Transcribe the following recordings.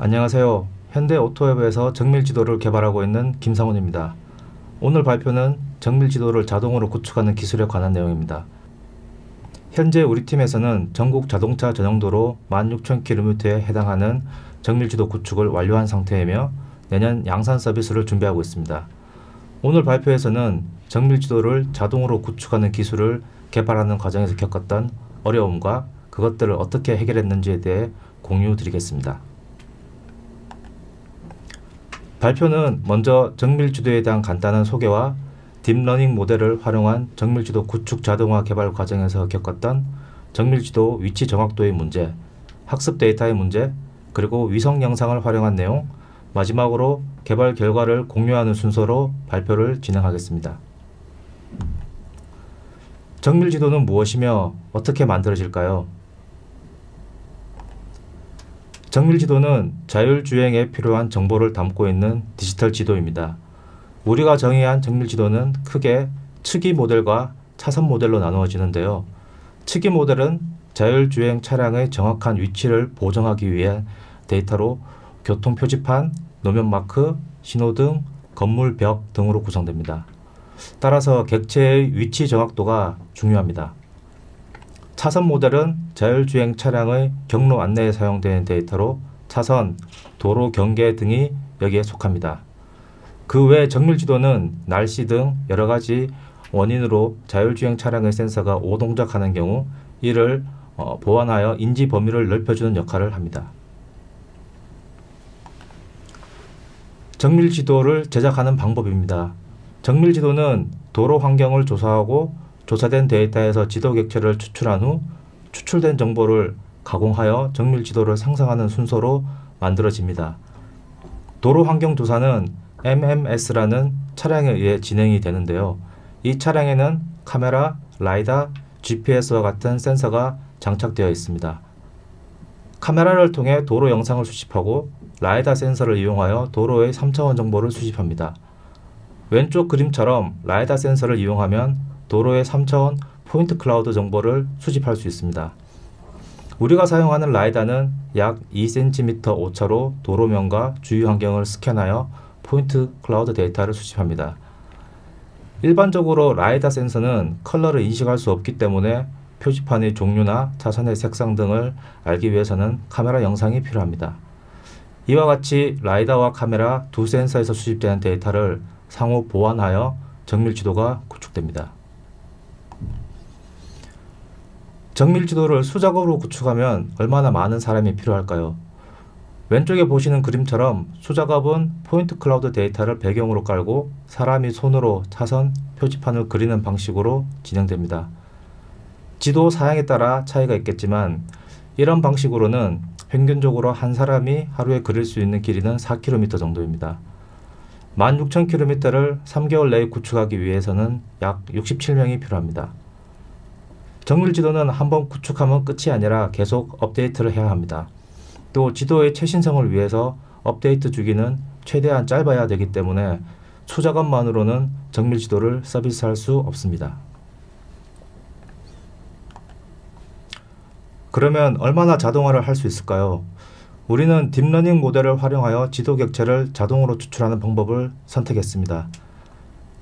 안녕하세요. 현대오토웹에서 정밀지도를 개발하고 있는 김상훈입니다. 오늘 발표는 정밀지도를 자동으로 구축하는 기술에 관한 내용입니다. 현재 우리 팀에서는 전국 자동차 전용도로 16,000km에 해당하는 정밀지도 구축을 완료한 상태이며 내년 양산 서비스를 준비하고 있습니다. 오늘 발표에서는 정밀지도를 자동으로 구축하는 기술을 개발하는 과정에서 겪었던 어려움과 그것들을 어떻게 해결했는지에 대해 공유 드리겠습니다. 발표는 먼저 정밀지도에 대한 간단한 소개와 딥러닝 모델을 활용한 정밀지도 구축 자동화 개발 과정에서 겪었던 정밀지도 위치 정확도의 문제, 학습 데이터의 문제, 그리고 위성 영상을 활용한 내용, 마지막으로 개발 결과를 공유하는 순서로 발표를 진행하겠습니다. 정밀지도는 무엇이며 어떻게 만들어질까요? 정밀지도는 자율주행에 필요한 정보를 담고 있는 디지털 지도입니다. 우리가 정의한 정밀지도는 크게 측이 모델과 차선 모델로 나누어지는데요. 측이 모델은 자율주행 차량의 정확한 위치를 보정하기 위한 데이터로 교통표지판, 노면마크, 신호등, 건물 벽 등으로 구성됩니다. 따라서 객체의 위치 정확도가 중요합니다. 차선 모델은 자율주행 차량의 경로 안내에 사용되는 데이터로 차선, 도로 경계 등이 여기에 속합니다. 그 외 정밀지도는 날씨 등 여러가지 원인으로 자율주행 차량의 센서가 오동작하는 경우 이를 보완하여 인지 범위를 넓혀주는 역할을 합니다. 정밀지도를 제작하는 방법입니다. 정밀지도는 도로 환경을 조사하고 조사된 데이터에서 지도 객체를 추출한 후 추출된 정보를 가공하여 정밀지도를 생성하는 순서로 만들어집니다. 도로 환경 조사는 MMS라는 차량에 의해 진행이 되는데요. 이 차량에는 카메라, 라이다, GPS와 같은 센서가 장착되어 있습니다. 카메라를 통해 도로 영상을 수집하고 라이다 센서를 이용하여 도로의 3차원 정보를 수집합니다. 왼쪽 그림처럼 라이다 센서를 이용하면 도로의 3차원 포인트 클라우드 정보를 수집할 수 있습니다. 우리가 사용하는 라이다는 약 2cm 오차로 도로면과 주위 환경을 스캔하여 포인트 클라우드 데이터를 수집합니다. 일반적으로 라이다 센서는 컬러를 인식할 수 없기 때문에 표지판의 종류나 차선의 색상 등을 알기 위해서는 카메라 영상이 필요합니다. 이와 같이 라이다와 카메라 두 센서에서 수집되는 데이터를 상호 보완하여 정밀지도가 구축됩니다. 정밀지도를 수작업으로 구축하면 얼마나 많은 사람이 필요할까요? 왼쪽에 보시는 그림처럼 수작업은 포인트 클라우드 데이터를 배경으로 깔고 사람이 손으로 차선, 표지판을 그리는 방식으로 진행됩니다. 지도 사양에 따라 차이가 있겠지만 이런 방식으로는 평균적으로 한 사람이 하루에 그릴 수 있는 길이는 4km 정도입니다. 16,000km를 3개월 내에 구축하기 위해서는 약 67명이 필요합니다. 정밀지도는 한번 구축하면 끝이 아니라 계속 업데이트를 해야 합니다. 또 지도의 최신성을 위해서 업데이트 주기는 최대한 짧아야 되기 때문에 수작업만으로는 정밀지도를 서비스할 수 없습니다. 그러면 얼마나 자동화를 할 수 있을까요? 우리는 딥러닝 모델을 활용하여 지도 객체를 자동으로 추출하는 방법을 선택했습니다.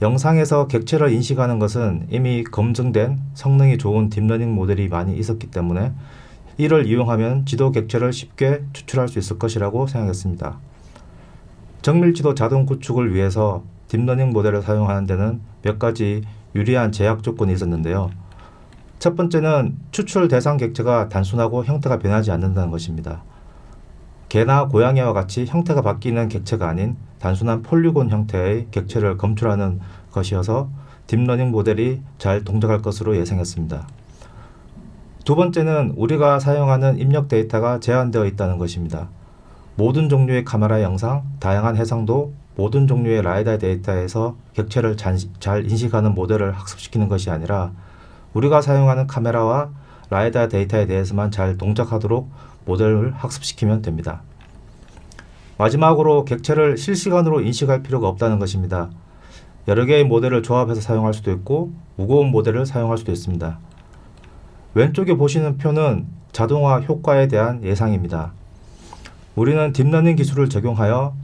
영상에서 객체를 인식하는 것은 이미 검증된 성능이 좋은 딥러닝 모델이 많이 있었기 때문에 이를 이용하면 지도 객체를 쉽게 추출할 수 있을 것이라고 생각했습니다. 정밀지도 자동 구축을 위해서 딥러닝 모델을 사용하는 데는 몇 가지 유리한 제약 조건이 있었는데요. 첫 번째는 추출 대상 객체가 단순하고 형태가 변하지 않는다는 것입니다. 개나 고양이와 같이 형태가 바뀌는 객체가 아닌 단순한 폴리곤 형태의 객체를 검출하는 것이어서 딥러닝 모델이 잘 동작할 것으로 예상했습니다. 두 번째는 우리가 사용하는 입력 데이터가 제한되어 있다는 것입니다. 모든 종류의 카메라 영상, 다양한 해상도, 모든 종류의 라이다 데이터에서 객체를 잘 인식하는 모델을 학습시키는 것이 아니라 우리가 사용하는 카메라와 라이다 데이터에 대해서만 잘 동작하도록 모델을 학습시키면 됩니다. 마지막으로 객체를 실시간으로 인식할 필요가 없다는 것입니다. 여러 개의 모델을 조합해서 사용할 수도 있고 무거운 모델을 사용할 수도 있습니다. 왼쪽에 보시는 표는 자동화 효과에 대한 예상입니다. 우리는 딥러닝 기술을 적용하여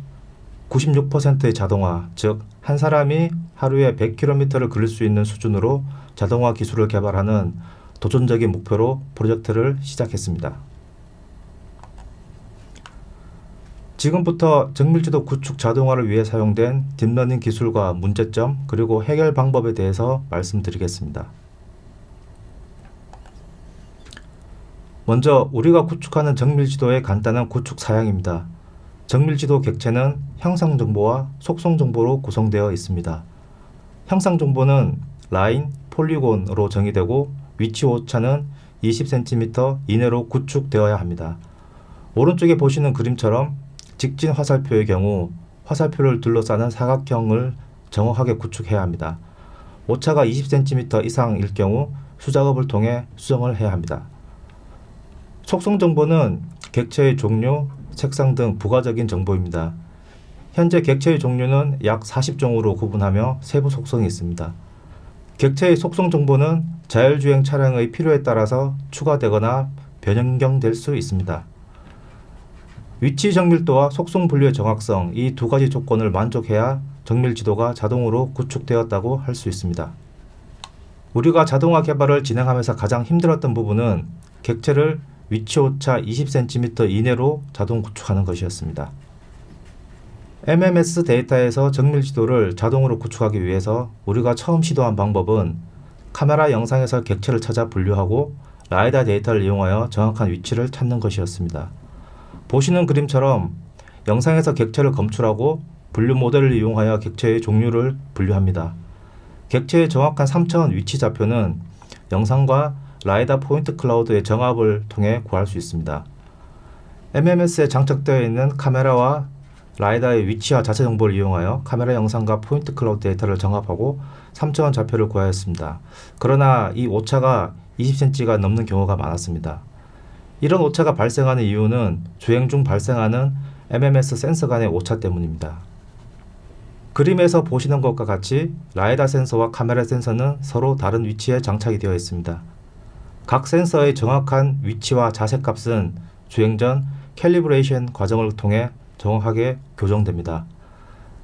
96%의 자동화, 즉 한 사람이 하루에 100km를 그릴 수 있는 수준으로 자동화 기술을 개발하는 도전적인 목표로 프로젝트를 시작했습니다. 지금부터 정밀지도 구축 자동화를 위해 사용된 딥러닝 기술과 문제점 그리고 해결 방법에 대해서 말씀드리겠습니다. 먼저 우리가 구축하는 정밀지도의 간단한 구축 사양입니다. 정밀지도 객체는 형상정보와 속성정보로 구성되어 있습니다. 형상정보는 라인, 폴리곤으로 정의되고 위치 오차는 20cm 이내로 구축되어야 합니다. 오른쪽에 보시는 그림처럼 직진 화살표의 경우 화살표를 둘러싸는 사각형을 정확하게 구축해야 합니다. 오차가 20cm 이상일 경우 수작업을 통해 수정을 해야 합니다. 속성 정보는 객체의 종류, 색상 등 부가적인 정보입니다. 현재 객체의 종류는 약 40종으로 구분하며 세부 속성이 있습니다. 객체의 속성 정보는 자율주행 차량의 필요에 따라서 추가되거나 변경될 수 있습니다. 위치 정밀도와 속성 분류의 정확성, 이 두 가지 조건을 만족해야 정밀지도가 자동으로 구축되었다고 할 수 있습니다. 우리가 자동화 개발을 진행하면서 가장 힘들었던 부분은 객체를 위치 오차 20cm 이내로 자동 구축하는 것이었습니다. MMS 데이터에서 정밀지도를 자동으로 구축하기 위해서 우리가 처음 시도한 방법은 카메라 영상에서 객체를 찾아 분류하고 라이다 데이터를 이용하여 정확한 위치를 찾는 것이었습니다. 보시는 그림처럼 영상에서 객체를 검출하고 분류 모델을 이용하여 객체의 종류를 분류합니다. 객체의 정확한 3차원 위치 좌표는 영상과 라이다 포인트 클라우드의 정합을 통해 구할 수 있습니다. MMS에 장착되어 있는 카메라와 라이다의 위치와 자체 정보를 이용하여 카메라 영상과 포인트 클라우드 데이터를 정합하고 3차원 좌표를 구하였습니다. 그러나 이 오차가 20cm가 넘는 경우가 많았습니다. 이런 오차가 발생하는 이유는 주행 중 발생하는 MMS 센서 간의 오차 때문입니다. 그림에서 보시는 것과 같이 라이다 센서와 카메라 센서는 서로 다른 위치에 장착이 되어 있습니다. 각 센서의 정확한 위치와 자세 값은 주행 전 캘리브레이션 과정을 통해 정확하게 교정됩니다.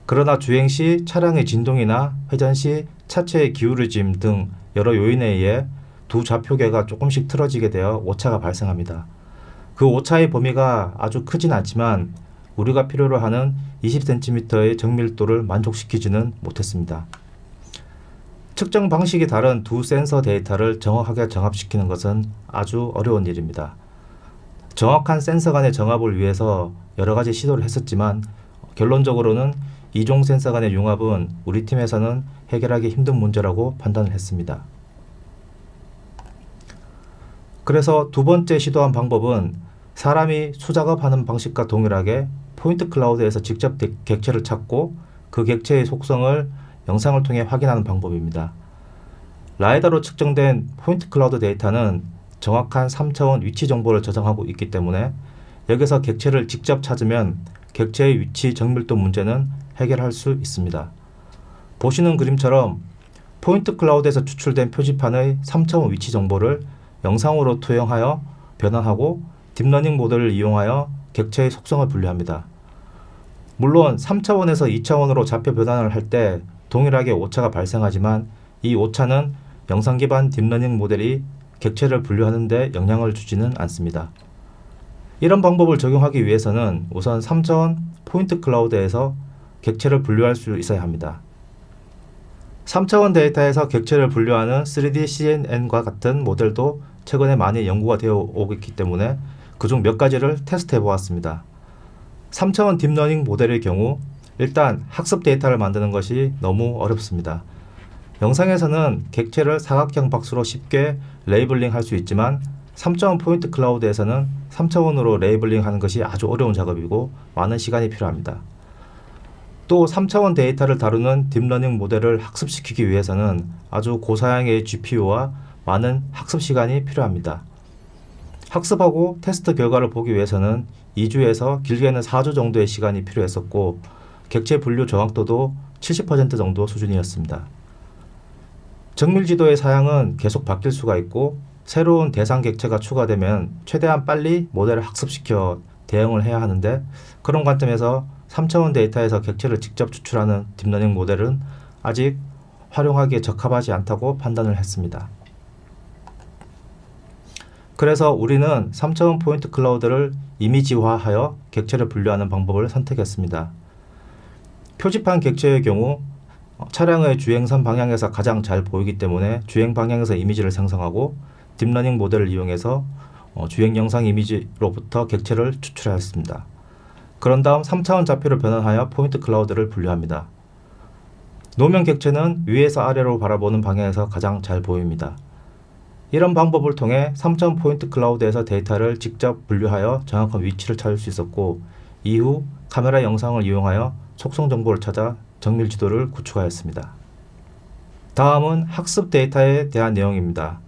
그러나 주행 시 차량의 진동이나 회전 시 차체의 기울어짐 등 여러 요인에 의해 두 좌표계가 조금씩 틀어지게 되어 오차가 발생합니다. 그 오차의 범위가 아주 크진 않지만 우리가 필요로 하는 20cm의 정밀도를 만족시키지는 못했습니다. 측정 방식이 다른 두 센서 데이터를 정확하게 정합시키는 것은 아주 어려운 일입니다. 정확한 센서 간의 정합을 위해서 여러 가지 시도를 했었지만 결론적으로는 이종 센서 간의 융합은 우리 팀에서는 해결하기 힘든 문제라고 판단을 했습니다. 그래서 두 번째 시도한 방법은 사람이 수작업하는 방식과 동일하게 포인트 클라우드에서 직접 객체를 찾고 그 객체의 속성을 영상을 통해 확인하는 방법입니다. 라이다로 측정된 포인트 클라우드 데이터는 정확한 3차원 위치 정보를 저장하고 있기 때문에 여기서 객체를 직접 찾으면 객체의 위치 정밀도 문제는 해결할 수 있습니다. 보시는 그림처럼 포인트 클라우드에서 추출된 표지판의 3차원 위치 정보를 영상으로 투영하여 변환하고 딥러닝 모델을 이용하여 객체의 속성을 분류합니다. 물론 3차원에서 2차원으로 좌표 변환을 할 때 동일하게 오차가 발생하지만 이 오차는 영상 기반 딥러닝 모델이 객체를 분류하는 데 영향을 주지는 않습니다. 이런 방법을 적용하기 위해서는 우선 3차원 포인트 클라우드에서 객체를 분류할 수 있어야 합니다. 3차원 데이터에서 객체를 분류하는 3D CNN과 같은 모델도 최근에 많이 연구가 되어 오고 있기 때문에 그중 몇 가지를 테스트해 보았습니다. 3차원 딥러닝 모델의 경우 일단 학습 데이터를 만드는 것이 너무 어렵습니다. 영상에서는 객체를 사각형 박스로 쉽게 레이블링 할 수 있지만 3차원 포인트 클라우드에서는 3차원으로 레이블링 하는 것이 아주 어려운 작업이고 많은 시간이 필요합니다. 또 3차원 데이터를 다루는 딥러닝 모델을 학습시키기 위해서는 아주 고사양의 GPU와 많은 학습 시간이 필요합니다. 학습하고 테스트 결과를 보기 위해서는 2주에서 길게는 4주 정도의 시간이 필요했었고 객체 분류 정확도도 70% 정도 수준이었습니다. 정밀지도의 사양은 계속 바뀔 수가 있고 새로운 대상 객체가 추가되면 최대한 빨리 모델을 학습시켜 대응을 해야 하는데, 그런 관점에서 3차원 데이터에서 객체를 직접 추출하는 딥러닝 모델은 아직 활용하기에 적합하지 않다고 판단을 했습니다. 그래서 우리는 3차원 포인트 클라우드를 이미지화하여 객체를 분류하는 방법을 선택했습니다. 표지판 객체의 경우 차량의 주행선 방향에서 가장 잘 보이기 때문에 주행 방향에서 이미지를 생성하고 딥러닝 모델을 이용해서 주행 영상 이미지로부터 객체를 추출하였습니다. 그런 다음 3차원 좌표를 변환하여 포인트 클라우드를 분류합니다. 노면 객체는 위에서 아래로 바라보는 방향에서 가장 잘 보입니다. 이런 방법을 통해 3차원 포인트 클라우드에서 데이터를 직접 분류하여 정확한 위치를 찾을 수 있었고, 이후 카메라 영상을 이용하여 속성 정보를 찾아 정밀 지도를 구축하였습니다. 다음은 학습 데이터에 대한 내용입니다.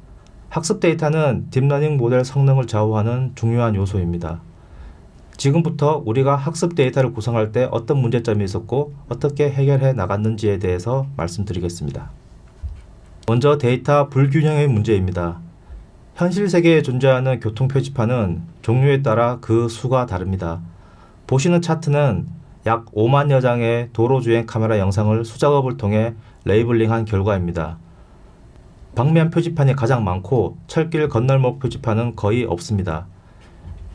학습 데이터는 딥러닝 모델 성능을 좌우하는 중요한 요소입니다. 지금부터 우리가 학습 데이터를 구성할 때 어떤 문제점이 있었고 어떻게 해결해 나갔는지에 대해서 말씀드리겠습니다. 먼저 데이터 불균형의 문제입니다. 현실 세계에 존재하는 교통 표지판은 종류에 따라 그 수가 다릅니다. 보시는 차트는 약 5만여 장의 도로주행 카메라 영상을 수작업을 통해 레이블링한 결과입니다. 방면 표지판이 가장 많고 철길 건널목 표지판은 거의 없습니다.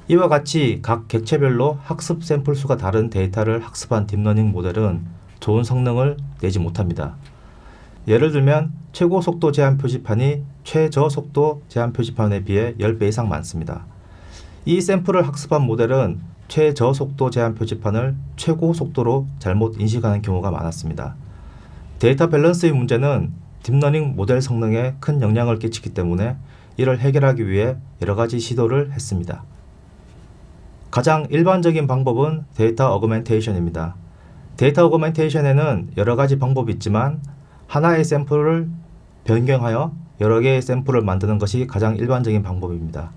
이와 같이 각 객체별로 학습 샘플 수가 다른 데이터를 학습한 딥러닝 모델은 좋은 성능을 내지 못합니다. 예를 들면 최고 속도 제한 표지판이 최저 속도 제한 표지판에 비해 10배 이상 많습니다. 이 샘플을 학습한 모델은 최저 속도 제한 표지판을 최고 속도로 잘못 인식하는 경우가 많았습니다. 데이터 밸런스의 문제는 딥러닝 모델 성능에 큰 영향을 끼치기 때문에 이를 해결하기 위해 여러 가지 시도를 했습니다. 가장 일반적인 방법은 데이터 어그멘테이션입니다. 데이터 어그멘테이션에는 여러 가지 방법이 있지만 하나의 샘플을 변경하여 여러 개의 샘플을 만드는 것이 가장 일반적인 방법입니다.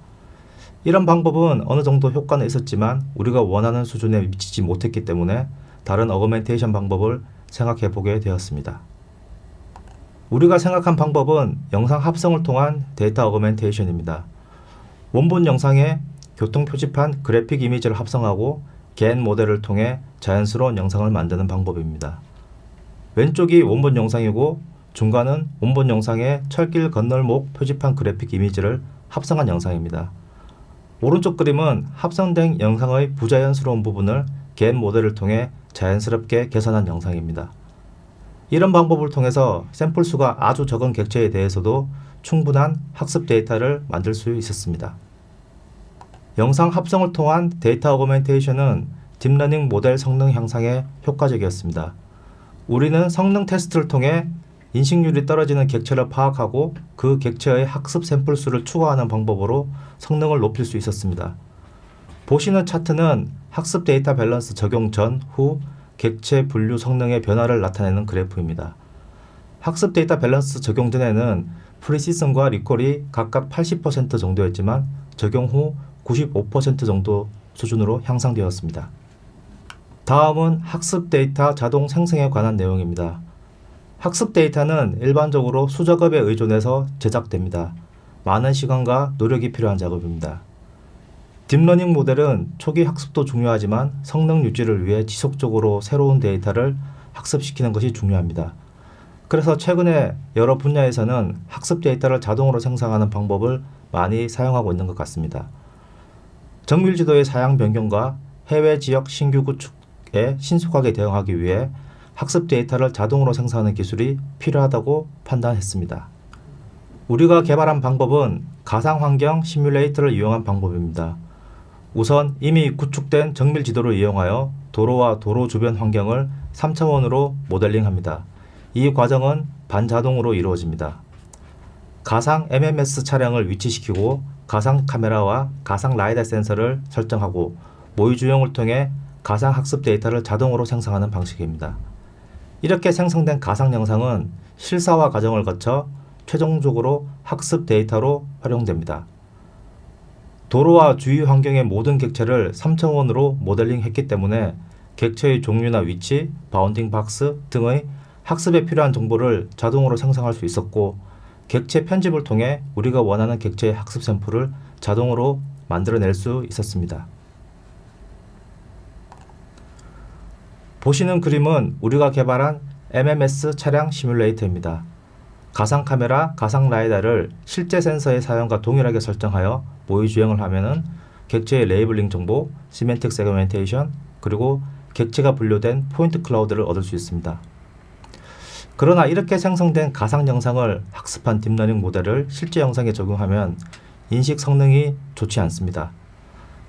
이런 방법은 어느 정도 효과는 있었지만 우리가 원하는 수준에 미치지 못했기 때문에 다른 어그멘테이션 방법을 생각해 보게 되었습니다. 우리가 생각한 방법은 영상 합성을 통한 데이터 어그멘테이션입니다. 원본 영상에 교통 표지판 그래픽 이미지를 합성하고 겐 모델을 통해 자연스러운 영상을 만드는 방법입니다. 왼쪽이 원본 영상이고 중간은 원본 영상에 철길 건널목 표지판 그래픽 이미지를 합성한 영상입니다. 오른쪽 그림은 합성된 영상의 부자연스러운 부분을 겐 모델을 통해 자연스럽게 개선한 영상입니다. 이런 방법을 통해서 샘플 수가 아주 적은 객체에 대해서도 충분한 학습 데이터를 만들 수 있었습니다. 영상 합성을 통한 데이터 어그멘테이션은 딥러닝 모델 성능 향상에 효과적이었습니다. 우리는 성능 테스트를 통해 인식률이 떨어지는 객체를 파악하고 그 객체의 학습 샘플 수를 추가하는 방법으로 성능을 높일 수 있었습니다. 보시는 차트는 학습 데이터 밸런스 적용 전, 후 객체 분류 성능의 변화를 나타내는 그래프입니다. 학습 데이터 밸런스 적용 전에는 프리시슨과 리콜이 각각 80% 정도였지만 적용 후 95% 정도 수준으로 향상되었습니다. 다음은 학습 데이터 자동 생성에 관한 내용입니다. 학습 데이터는 일반적으로 수작업에 의존해서 제작됩니다. 많은 시간과 노력이 필요한 작업입니다. 딥러닝 모델은 초기 학습도 중요하지만 성능 유지를 위해 지속적으로 새로운 데이터를 학습시키는 것이 중요합니다. 그래서 최근에 여러 분야에서는 학습 데이터를 자동으로 생성하는 방법을 많이 사용하고 있는 것 같습니다. 정밀지도의 사양 변경과 해외 지역 신규 구축에 신속하게 대응하기 위해 학습 데이터를 자동으로 생성하는 기술이 필요하다고 판단했습니다. 우리가 개발한 방법은 가상환경 시뮬레이터를 이용한 방법입니다. 우선 이미 구축된 정밀지도를 이용하여 도로와 도로 주변 환경을 3차원으로 모델링합니다. 이 과정은 반자동으로 이루어집니다. 가상 MMS 차량을 위치시키고 가상 카메라와 가상 라이다 센서를 설정하고 모의주행을 통해 가상 학습 데이터를 자동으로 생성하는 방식입니다. 이렇게 생성된 가상 영상은 실사화 과정을 거쳐 최종적으로 학습 데이터로 활용됩니다. 도로와 주위 환경의 모든 객체를 3차원으로 모델링했기 때문에 객체의 종류나 위치, 바운딩 박스 등의 학습에 필요한 정보를 자동으로 생성할 수 있었고, 객체 편집을 통해 우리가 원하는 객체의 학습 샘플을 자동으로 만들어낼 수 있었습니다. 보시는 그림은 우리가 개발한 MMS 차량 시뮬레이터입니다. 가상 카메라, 가상 라이다를 실제 센서의 사용과 동일하게 설정하여 모의 주행을 하면은 객체의 레이블링 정보, 시멘틱 세그멘테이션, 그리고 객체가 분류된 포인트 클라우드를 얻을 수 있습니다. 그러나 이렇게 생성된 가상 영상을 학습한 딥러닝 모델을 실제 영상에 적용하면 인식 성능이 좋지 않습니다.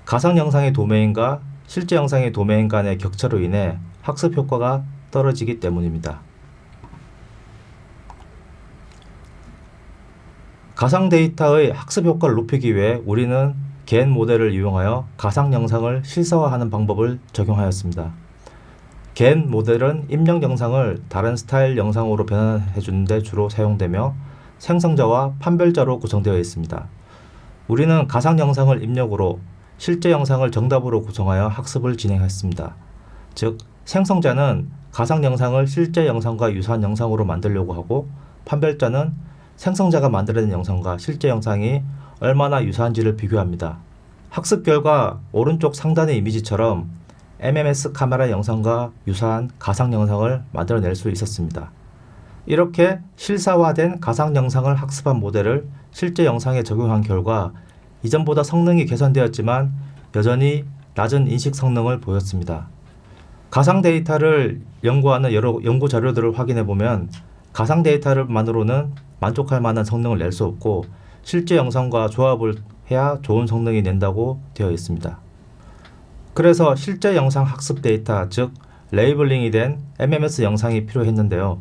가상 영상의 도메인과 실제 영상의 도메인 간의 격차로 인해 학습 효과가 떨어지기 때문입니다. 가상 데이터의 학습 효과를 높이기 위해 우리는 겐 모델을 이용하여 가상 영상을 실사화하는 방법을 적용하였습니다. 겐 모델은 입력 영상을 다른 스타일 영상으로 변환해 주는 데 주로 사용되며 생성자와 판별자로 구성되어 있습니다. 우리는 가상 영상을 입력으로 실제 영상을 정답으로 구성하여 학습을 진행했습니다. 즉, 생성자는 가상 영상을 실제 영상과 유사한 영상으로 만들려고 하고, 판별자는 생성자가 만들어낸 영상과 실제 영상이 얼마나 유사한지를 비교합니다. 학습 결과 오른쪽 상단의 이미지처럼 MMS 카메라 영상과 유사한 가상 영상을 만들어낼 수 있었습니다. 이렇게 실사화된 가상 영상을 학습한 모델을 실제 영상에 적용한 결과 이전보다 성능이 개선되었지만 여전히 낮은 인식 성능을 보였습니다. 가상 데이터를 연구하는 여러 연구 자료들을 확인해 보면 가상 데이터만으로는 만족할 만한 성능을 낼 수 없고 실제 영상과 조합을 해야 좋은 성능이 낸다고 되어 있습니다. 그래서 실제 영상 학습 데이터, 즉 레이블링이 된 MMS 영상이 필요했는데요.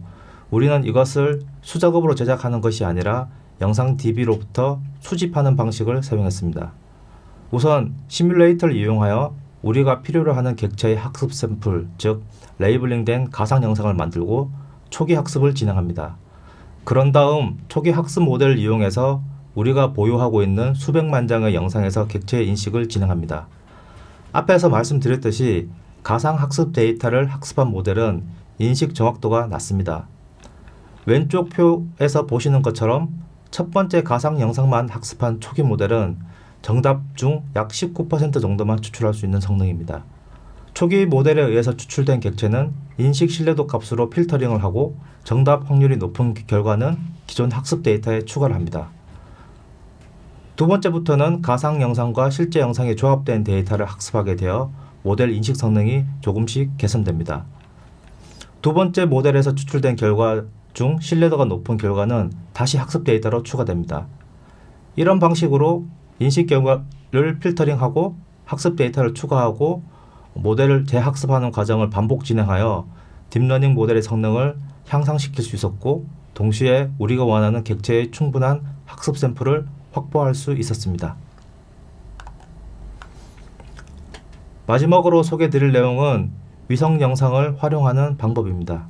우리는 이것을 수작업으로 제작하는 것이 아니라 영상 DB로부터 수집하는 방식을 사용했습니다. 우선 시뮬레이터를 이용하여 우리가 필요로 하는 객체의 학습 샘플, 즉 레이블링된 가상 영상을 만들고 초기 학습을 진행합니다. 그런 다음 초기 학습 모델을 이용해서 우리가 보유하고 있는 수백만 장의 영상에서 객체의 인식을 진행합니다. 앞에서 말씀드렸듯이 가상 학습 데이터를 학습한 모델은 인식 정확도가 낮습니다. 왼쪽 표에서 보시는 것처럼 첫 번째 가상 영상만 학습한 초기 모델은 정답 중 약 19% 정도만 추출할 수 있는 성능입니다. 초기 모델에 의해서 추출된 객체는 인식 신뢰도 값으로 필터링을 하고 정답 확률이 높은 결과는 기존 학습 데이터에 추가를 합니다. 두 번째부터는 가상 영상과 실제 영상이 조합된 데이터를 학습하게 되어 모델 인식 성능이 조금씩 개선됩니다. 두 번째 모델에서 추출된 결과 중 신뢰도가 높은 결과는 다시 학습 데이터로 추가됩니다. 이런 방식으로 인식 결과를 필터링하고 학습 데이터를 추가하고 모델을 재학습하는 과정을 반복 진행하여 딥러닝 모델의 성능을 향상시킬 수 있었고, 동시에 우리가 원하는 객체의 충분한 학습 샘플을 확보할 수 있었습니다. 마지막으로 소개해드릴 내용은 위성 영상을 활용하는 방법입니다.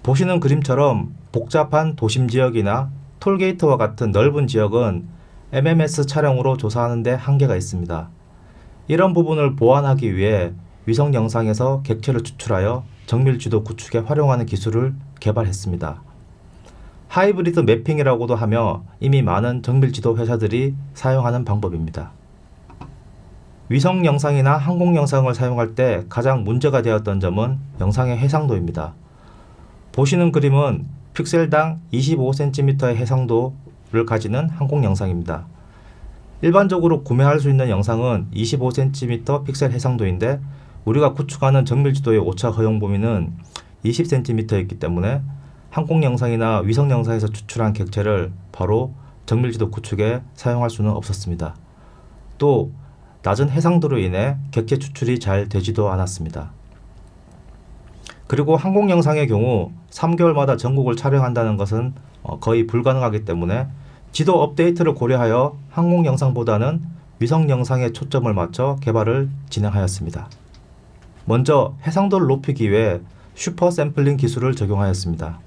보시는 그림처럼 복잡한 도심 지역이나 톨게이트와 같은 넓은 지역은 MMS 촬영으로 조사하는 데 한계가 있습니다. 이런 부분을 보완하기 위해 위성 영상에서 객체를 추출하여 정밀지도 구축에 활용하는 기술을 개발했습니다. 하이브리드 매핑이라고도 하며 이미 많은 정밀지도 회사들이 사용하는 방법입니다. 위성 영상이나 항공 영상을 사용할 때 가장 문제가 되었던 점은 영상의 해상도입니다. 보시는 그림은 픽셀당 25cm의 해상도를 가지는 항공 영상입니다. 일반적으로 구매할 수 있는 영상은 25cm 픽셀 해상도인데 우리가 구축하는 정밀지도의 오차 허용 범위는 20cm이기 때문에 항공 영상이나 위성 영상에서 추출한 객체를 바로 정밀지도 구축에 사용할 수는 없었습니다. 또 낮은 해상도로 인해 객체 추출이 잘 되지도 않았습니다. 그리고 항공 영상의 경우 3개월마다 전국을 촬영한다는 것은 거의 불가능하기 때문에 지도 업데이트를 고려하여 항공 영상보다는 위성 영상에 초점을 맞춰 개발을 진행하였습니다. 먼저 해상도를 높이기 위해 슈퍼 샘플링 기술을 적용하였습니다.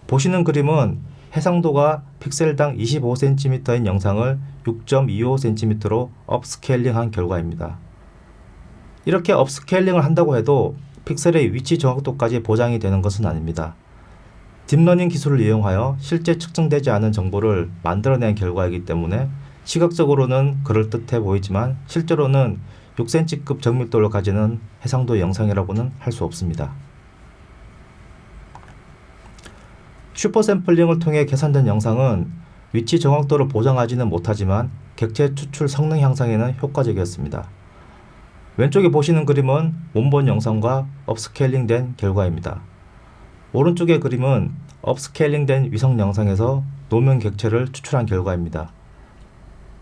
보시는 그림은 해상도가 픽셀당 25cm인 영상을 6.25cm로 업스케일링한 결과입니다. 이렇게 업스케일링을 한다고 해도 픽셀의 위치 정확도까지 보장이 되는 것은 아닙니다. 딥러닝 기술을 이용하여 실제 측정되지 않은 정보를 만들어낸 결과이기 때문에 시각적으로는 그럴듯해 보이지만 실제로는 6cm급 정밀도를 가지는 해상도 영상이라고는 할 수 없습니다. 슈퍼샘플링을 통해 계산된 영상은 위치 정확도를 보장하지는 못하지만 객체 추출 성능 향상에는 효과적이었습니다. 왼쪽에 보시는 그림은 원본 영상과 업스케일링된 결과입니다. 오른쪽의 그림은 업스케일링된 위성 영상에서 노면 객체를 추출한 결과입니다.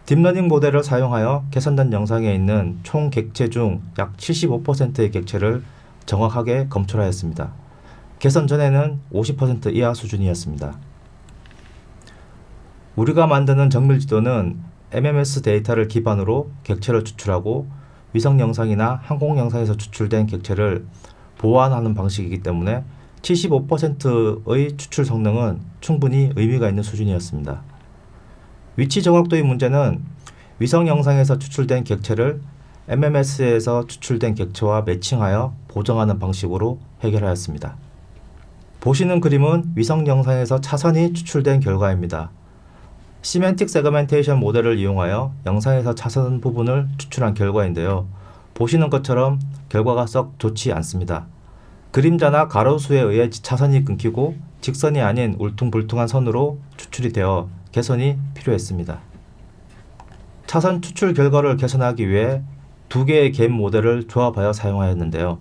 딥러닝 모델을 사용하여 계산된 영상에 있는 총 객체 중 약 75%의 객체를 정확하게 검출하였습니다. 개선 전에는 50% 이하 수준이었습니다. 우리가 만드는 정밀지도는 MMS 데이터를 기반으로 객체를 추출하고 위성 영상이나 항공 영상에서 추출된 객체를 보완하는 방식이기 때문에 75%의 추출 성능은 충분히 의미가 있는 수준이었습니다. 위치 정확도의 문제는 위성 영상에서 추출된 객체를 MMS에서 추출된 객체와 매칭하여 보정하는 방식으로 해결하였습니다. 보시는 그림은 위성 영상에서 차선이 추출된 결과입니다. 시멘틱 세그멘테이션 모델을 이용하여 영상에서 차선 부분을 추출한 결과인데요. 보시는 것처럼 결과가 썩 좋지 않습니다. 그림자나 가로수에 의해 차선이 끊기고 직선이 아닌 울퉁불퉁한 선으로 추출이 되어 개선이 필요했습니다. 차선 추출 결과를 개선하기 위해 두 개의 갭 모델을 조합하여 사용하였는데요.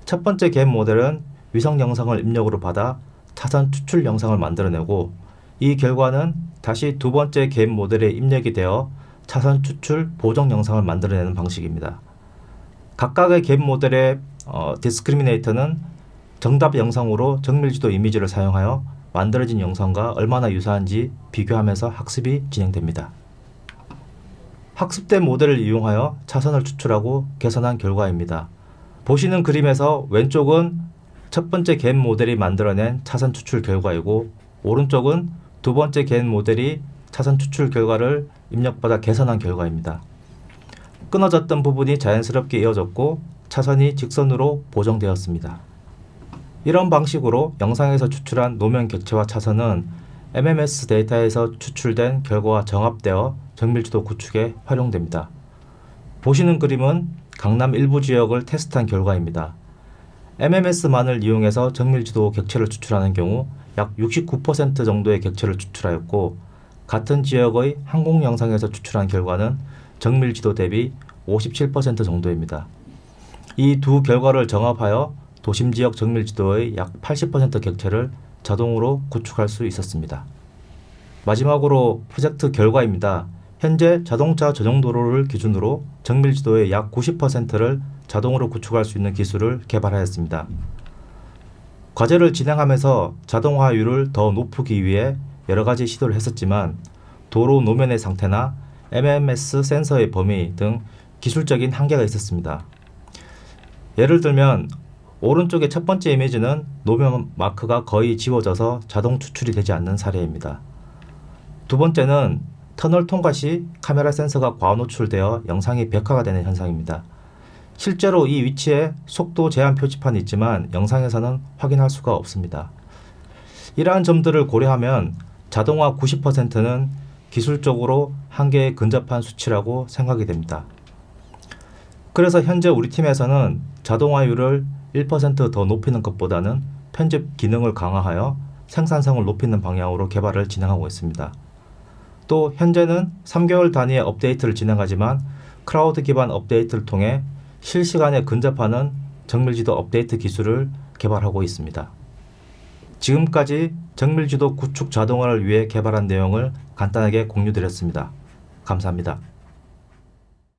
첫 번째 갭 모델은 위성 영상을 입력으로 받아 차선 추출 영상을 만들어내고 이 결과는 다시 두 번째 갭 모델에 입력이 되어 차선 추출 보정 영상을 만들어내는 방식입니다. 각각의 갭 모델의 디스크리미네이터는 정답 영상으로 정밀지도 이미지를 사용하여 만들어진 영상과 얼마나 유사한지 비교하면서 학습이 진행됩니다. 학습된 모델을 이용하여 차선을 추출하고 개선한 결과입니다. 보시는 그림에서 왼쪽은 첫 번째 갭 모델이 만들어낸 차선 추출 결과이고 오른쪽은 두 번째 갭 모델이 차선 추출 결과를 입력받아 개선한 결과입니다. 끊어졌던 부분이 자연스럽게 이어졌고 차선이 직선으로 보정되었습니다. 이런 방식으로 영상에서 추출한 노면 객체와 차선은 MMS 데이터에서 추출된 결과와 정합되어 정밀지도 구축에 활용됩니다. 보시는 그림은 강남 일부 지역을 테스트한 결과입니다. MMS만을 이용해서 정밀지도 객체를 추출하는 경우 약 69% 정도의 객체를 추출하였고 같은 지역의 항공 영상에서 추출한 결과는 정밀지도 대비 57% 정도입니다. 이 두 결과를 정합하여 도심 지역 정밀지도의 약 80% 객체를 자동으로 구축할 수 있었습니다. 마지막으로 프로젝트 결과입니다. 현재 자동차 전용 도로를 기준으로 정밀지도의 약 90%를 자동으로 구축할 수 있는 기술을 개발하였습니다. 과제를 진행하면서 자동화율을 더 높이기 위해 여러 가지 시도를 했었지만 도로 노면의 상태나 MMS 센서의 범위 등 기술적인 한계가 있었습니다. 예를 들면 오른쪽의 첫 번째 이미지는 노면 마크가 거의 지워져서 자동 추출이 되지 않는 사례입니다. 두 번째는 터널 통과 시 카메라 센서가 과노출되어 영상이 백화가 되는 현상입니다. 실제로 이 위치에 속도 제한 표지판이 있지만 영상에서는 확인할 수가 없습니다. 이러한 점들을 고려하면 자동화 90%는 기술적으로 한계에 근접한 수치라고 생각이 됩니다. 그래서 현재 우리 팀에서는 자동화율을 1% 더 높이는 것보다는 편집 기능을 강화하여 생산성을 높이는 방향으로 개발을 진행하고 있습니다. 또 현재는 3개월 단위의 업데이트를 진행하지만 클라우드 기반 업데이트를 통해 실시간에 근접하는 정밀지도 업데이트 기술을 개발하고 있습니다. 지금까지 정밀지도 구축 자동화를 위해 개발한 내용을 간단하게 공유드렸습니다. 감사합니다.